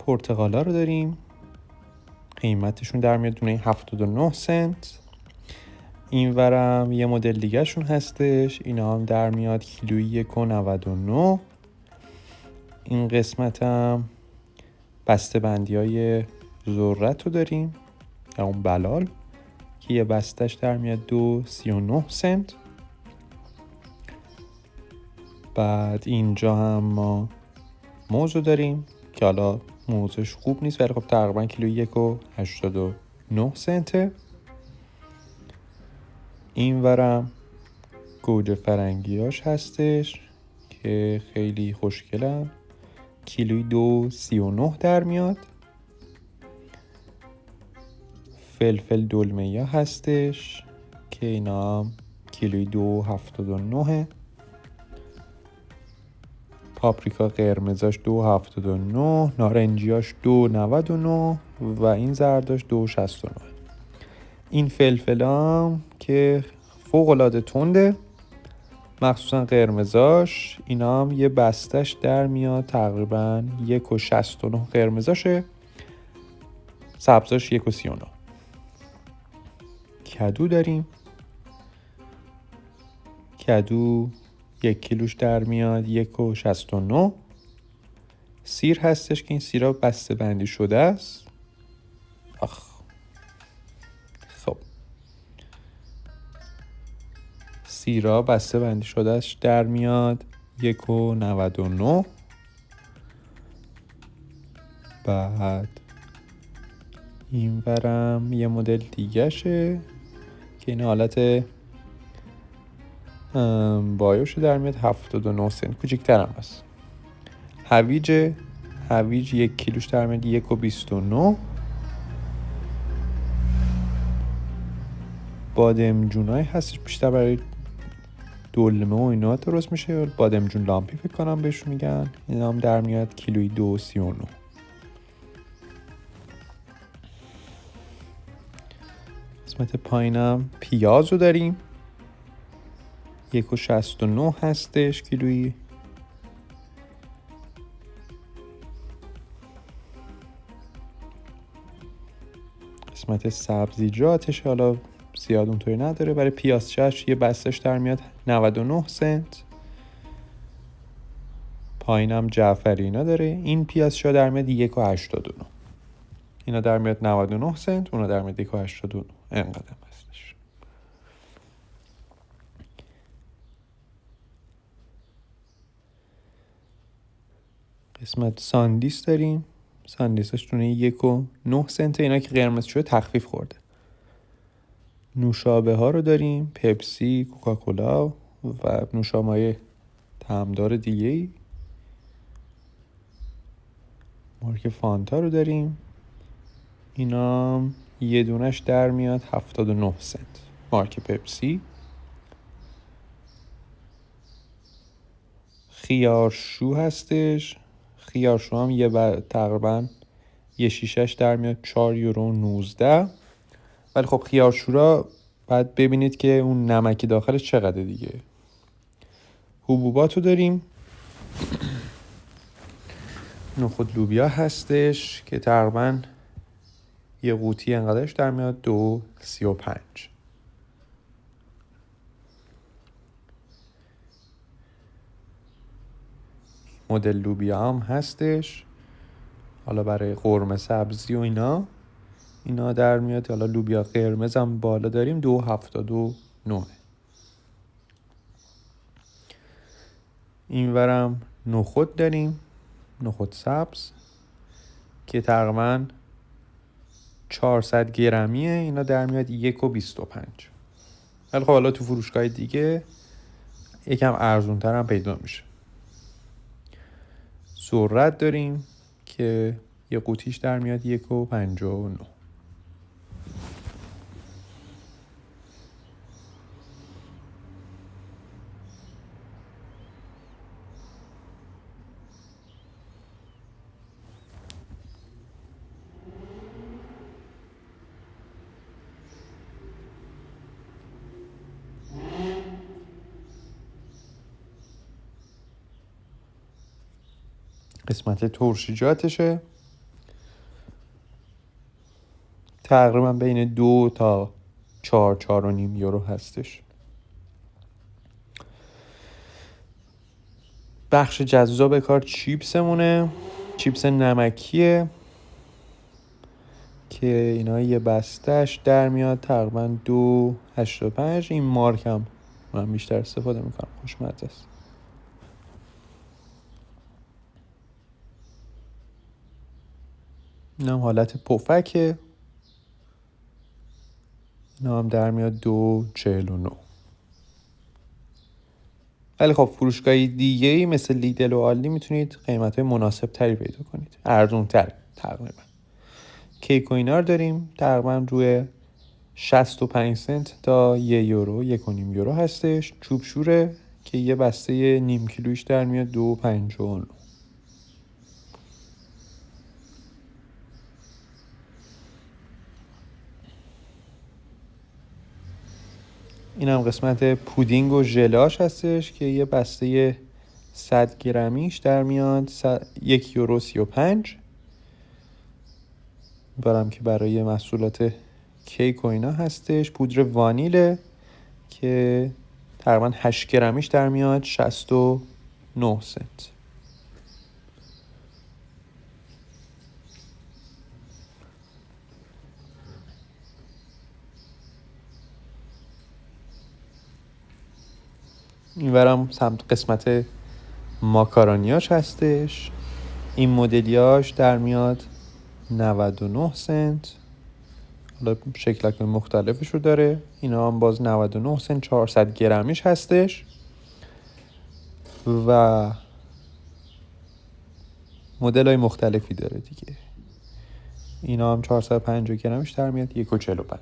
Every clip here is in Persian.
پرتقالا رو داریم، قیمتشون در میاد دونه 79 سنت. این ورم یه مدل دیگه شون هستش، اینا هم در میاد کیلویی 1.99. این قسمت هم بسته بندی های ذرت رو داریم یا اون بلال که یه بستش در میاد 2.39 سنت. بعد اینجا هم ما موز رو داریم که حالا موزش خوب نیست ولی خب تقریبا کیلویی 1.89 سنته. این ورم گوجه فرنگیاش هستش که خیلی خوشگلن، کیلویی 2.39 در میاد. فلفل دلمه هستش که اینا هم کیلویی 2.79. پاپریکا قرمزاش 2.79، نارنجیاش 2.99 و این زرداش 2.69. این فلفل هم که فوق العاده تنده، مخصوصا قرمزاش، اینا هم یه بستش در میاد تقریبا 1.69 قرمزاشه، سبزاش 1.39. کدو داریم، کدو 1 کیلوش در میاد 1.69. سیر هستش که این سیرها بسته بندی شده است. خب سیرها بسته بندی شده است در میاد 1.99. بعد این برم یه مدل دیگه شه که این حالت بایوش در میاد 79 سنت، کوچیک‌تر هم هست. هویج 1 کیلوش در میاد 1.29. بادمجونای هستش بیشتر برای دلمه و اینا درست میشه، بادمجون لامپی فکر کنم بهش میگن، اینا هم در میاد کیلویی 2.39. قسمت پایینم پیاز رو داریم، 1.69 هستش کیلویی. قسمت سبزیجاتش حالا زیاد اونطوری نداره، برای پیازچش یه بستش در میاد 99 سنت. پایینم جعفری اینا داره، این پیازچا در میاد 1.89. اینا در میاد 99 سنت، اونا در میاد 1.89. اینقدر هستش. قسمت ساندیس داریم، ساندیسش دونه 1.9 سنت، اینا که قرمز شده تخفیف خورده. نوشابه ها رو داریم، پپسی، کوکاکولا و نوشابه طعمدار دیگه‌ای. مارک فانتا رو داریم، اینا یه دونش در میاد 79 سنت. مارک پپسی. خیارشو هستش، خیارشو هم تقریبا یه شیشش در میاد 4.19 €. ولی خب خیارشو را باید ببینید که اون نمکی داخلش چقدر دیگه. حبوبات رو داریم، نخود لوبیا هستش که تقریبا یه قوطی انقدرش در میاد 2.35. مدل لوبیا هم هستش، حالا برای قرمه سبزی و اینا در میاد. حالا لوبیا قرمز هم بالا داریم 2.79. این ورم نخود داریم، نخود سبز که تقریبا 400 گرمیه، اینا در میاد 1.25. ولی خب حالا تو فروشگاه دیگه یکم ارزون تر هم پیدا میشه. ذرت داریم که یه قوطیش در میاد 1.59. قسمت ترشیجاتشه، تقریبا بین 2 تا 4.5 یورو هستش. بخش جذاب کار چیپسمونه، چیپس نمکیه که اینا یه بستهش در میاد تقریبا 2.85. این مارک هم من بیشتر استفاده میکنم، خوشمزه است. این هم حالت پفکه، اینا هم در میاد 2.49. ولی خب فروشگاهی دیگه ای مثل لیدل و آلدی میتونید قیمت های مناسب تری پیدا کنید، ارزون تر تقریبا. کیک و اینا رو داریم تقریبا روی 65 سنت تا 1 یورو 1.5 یورو هستش. چوب شوره که یه بسته نیم کیلویش در میاد 2.59. این هم قسمت پودینگ و ژلاش هستش که یه بسته 100 گرمیش در میاد 1 یورو 35. برام که برای محصولات کیک و اینا هستش. پودر وانیله که تقریبا 8 گرمیش در میاد 69 سنت. اینورم سمت قسمت ماکارونیاش هستش. این مدلیاش در میاد 99 سنت. حالا شکلک مختلفش رو داره. اینا هم باز 99 سنت 400 گرمیش هستش و مدل های مختلفی داره دیگه. اینا هم 450 گرمیش در میاد 1.45.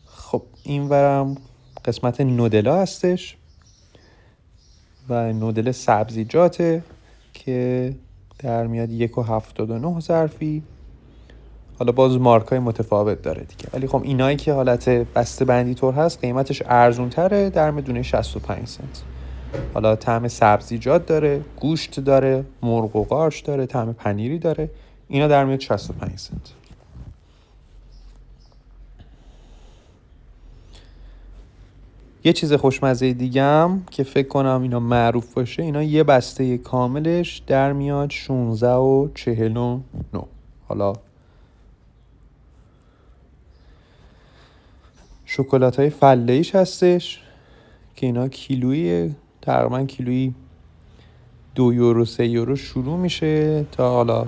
خب این ورم قسمت نودلا هستش و نودل سبزیجاته که در میاد 1.79 ظرفی. حالا باز مارکای متفاوت داره دیگه، ولی خب اینایی که حالت بسته بندی طور هست قیمتش ارزون تره، در میاد 65 سنت. حالا طعم سبزیجات داره، گوشت داره، مرغ و قارچ داره، طعم پنیری داره. اینا در میاد 65 سنت. یه چیز خوشمزه دیگه هم که فکر کنم اینا معروف باشه، اینا یه بسته کاملش در میاد 16.49. حالا شکلات های فله ایش هستش که اینا کیلویی، تقریبا کیلویی 2 یورو 3 یورو شروع میشه تا حالا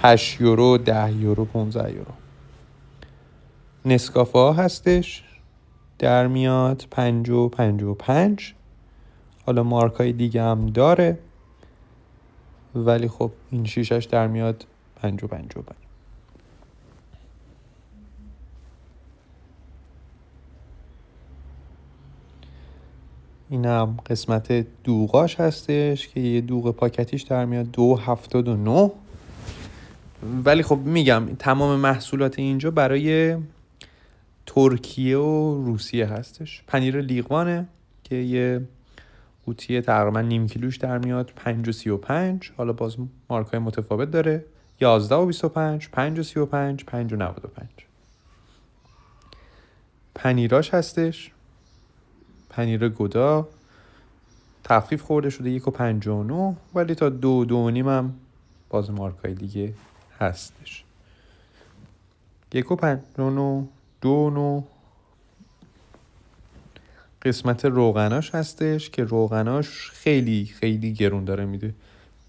8 یورو 10 یورو 15 یورو. نسکافه ها هستش در میاد 5.55. حالا مارک های دیگه هم داره ولی خب این شیشش در میاد 5.55. این هم قسمت دوغاش هستش که یه دوغ پاکتیش در میاد 2.79. ولی خب میگم تمام محصولات اینجا برای ترکیه و روسیه هستش. پنیر لیقوانه که یه قوطی تقریبا نیم کیلوش در میاد 5.35. حالا باز مارکای متفاوت داره 11.25 5.35 5.95. پنیراش هستش. پنیر گودا تخفیف خورده شده 1.59 ولی تا 2.5 هم باز مارکای دیگه هستش. 1.59 2.9. قسمت روغناش هستش که روغناش خیلی خیلی گرون داره میده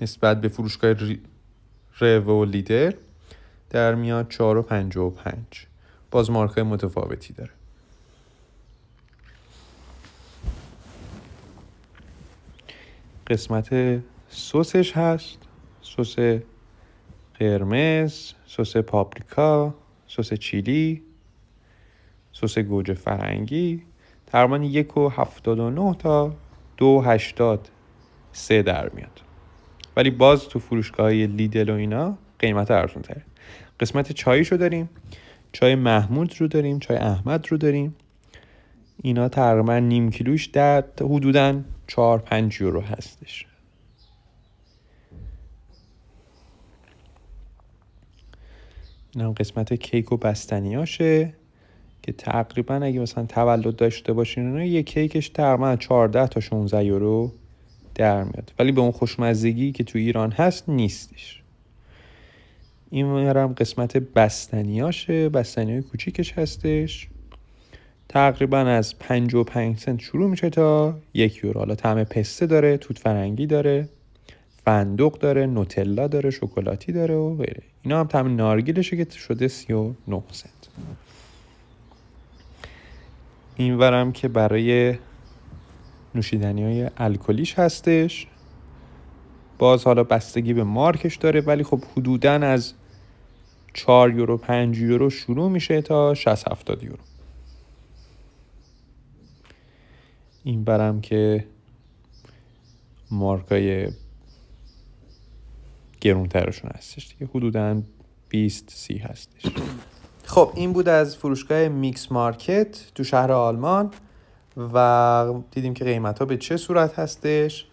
نسبت به فروشگاه رو و لیدر، در میاد 4.55. باز مارکای متفاوتی داره. قسمت سسش هست. سس قرمز، سس پاپریکا، سس چیلی، سس گوجه فرنگی، تقریبا 1.79 تا 2.83 در میاد. ولی باز تو فروشگاه لیدل و اینا قیمت ارزون تره. قسمت چایشو داریم. چای محمود رو داریم، چای احمد رو داریم. اینا تقریبا نیم کیلوش در حدوداً 4-5 یورو هستش. این هم قسمت کیک و بستنیاشه که تقریبا اگه مثلا تولد داشته باشین یه کیکش تقریبا 14 تا 16 یورو در میاد، ولی به اون خوشمزگی که تو ایران هست نیستش. این هم قسمت بستنیاشه، بستنیای کوچیکش هستش، تقریبا از 55 سنت شروع میشه تا 1 یورو. حالا طعم پسته داره، توت فرنگی داره، فندق داره، نوتلا داره، شکلاتی داره و غیره. اینا هم طعم نارگیلشه که شده 39 سنت. این ورم که برای نوشیدنی‌های الکلیش هستش، باز حالا بستگی به مارکش داره، ولی خب حدوداً از 4 یورو 5 یورو شروع میشه تا 60-70 یورو. این برم که مارکای گرونترشون هستش دیگه، حدوداً 20-30 هستش. خب این بود از فروشگاه میکس مارکت تو شهر آلمان و دیدیم که قیمت ها به چه صورت هستش.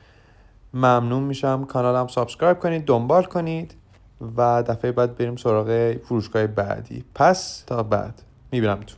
ممنون میشم کانالم سابسکرایب کنید، دنبال کنید و دفعه بعد بریم سراغ فروشگاه بعدی. پس تا بعد میبینم تو.